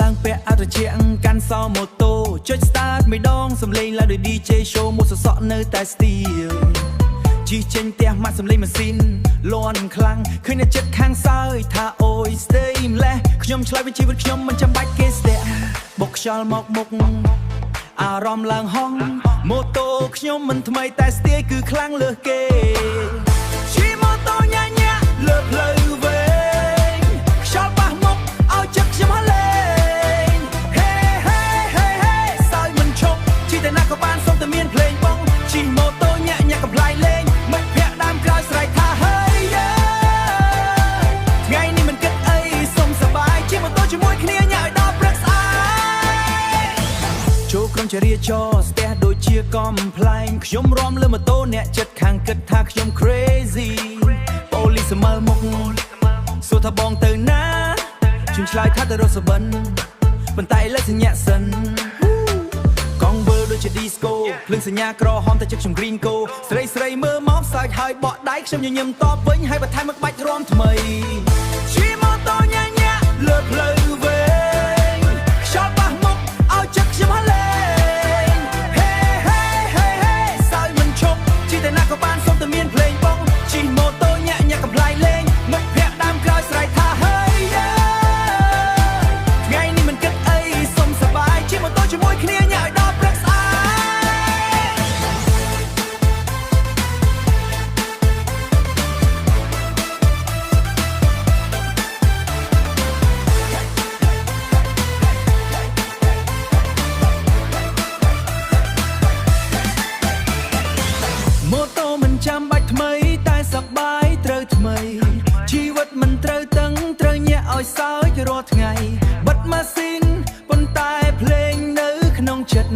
ឡើងពាក់អត់ត្រជាក់កាន់សោម៉ូតូចុច start មួយដងសំឡេងឡើងដោយ DJ show មួយសសក់នៅតែ steal ជីចេញផ្ទះម៉ាក់សំឡេងម៉ាស៊ីនលន់ខ្លាំងឃើញអ្នកចិត្តខាងសើយថាអូយ stay ម្លេះខ្ញុំឆ្លើយវិញជីវិតខ្ញុំមិនចាំបាច់គេស្ទាក់បុកខ្យល់មកមុខអារម្មណ៍ឡើងហងម៉ូតូខ្ញុំមិនថ្មីតែស្ទាយគឺខ្លាំងលើសគេជិះម៉ូតូញ៉ាញ៉ាលើផ្លូវវែងខ្យល់ប៉ះមុខឲ្យចិត្តខ្ញុំហលេងហេហេហេហេសើយមិនឈប់ជិះតែណាក៏បានសុំតែមានភ្លេងបងជិះម៉ូតូញ៉ាញ៉ាកំ ប្លែងលេងមិត្តភក្តិដើមក្រោយស្រែកថាហើយថ្ងៃនេះមិនគិតអីសុំសប្បាយជិះម៉ូតូជាមួយគ្នាញ៉ាឲ្យដល់ព្រឹកស្អែកចូលក្រុមចរាចរណ៍ស្ទះដូចជាកំប្លែងខ្ញុំរាំលើម៉ូតូអ្នកចិត្តខាងគិតថាខ្ញុំ crazy ប៉ូលីសមើលមុខសួរថាបងទៅណាខ្ញុំឆ្លើយថាទៅរកសបិនប៉ុន្តែឥឡូវសញ្ញាសិនកងវើដូចជា disco ភ្លើងសញ្ញាក្រហមតែចិត្តខ្ញុំ green go ស្រីស្រីមើលមកសើចហើយបកដៃខ្ញុំញញឹមតបវិញហើយបន្ថែមមកក្បាច់រាំថ្មីជិះម៉ូតូញ៉ាញ៉ាលើផ្លូវវែងខ្យល់ប៉ះមុខឲ្យចិត្តខ្ញុំហលេងហេហេហេហេសើយមិនឈប់ជិះតែណាក៏បានសុំតែមានភ្លេងបងជិះម៉ូតូញ៉ាញ៉ាកំ ប្លែងលេងមិត្តភក្តិដើមក្រោយស្រែកថាហើយថ្ងៃនេះមិនគិតអីសុំសប្បាយជិះម៉ូតូជាមួយគ្នាញ៉ាឲ្យដល់ព្រឹកស្អែកម៉ូតូមិនចាំបាច់ថ្មីតែសប្បាយត្រូវថ្មីជីវិតមិនត្រូវតឹងត្រូវញាក់ឲ្យសើចរាល់ថ្ងៃបិទម៉ាស៊ីនប៉ុន្តែភ្លេងនៅក្នុងចិត្ត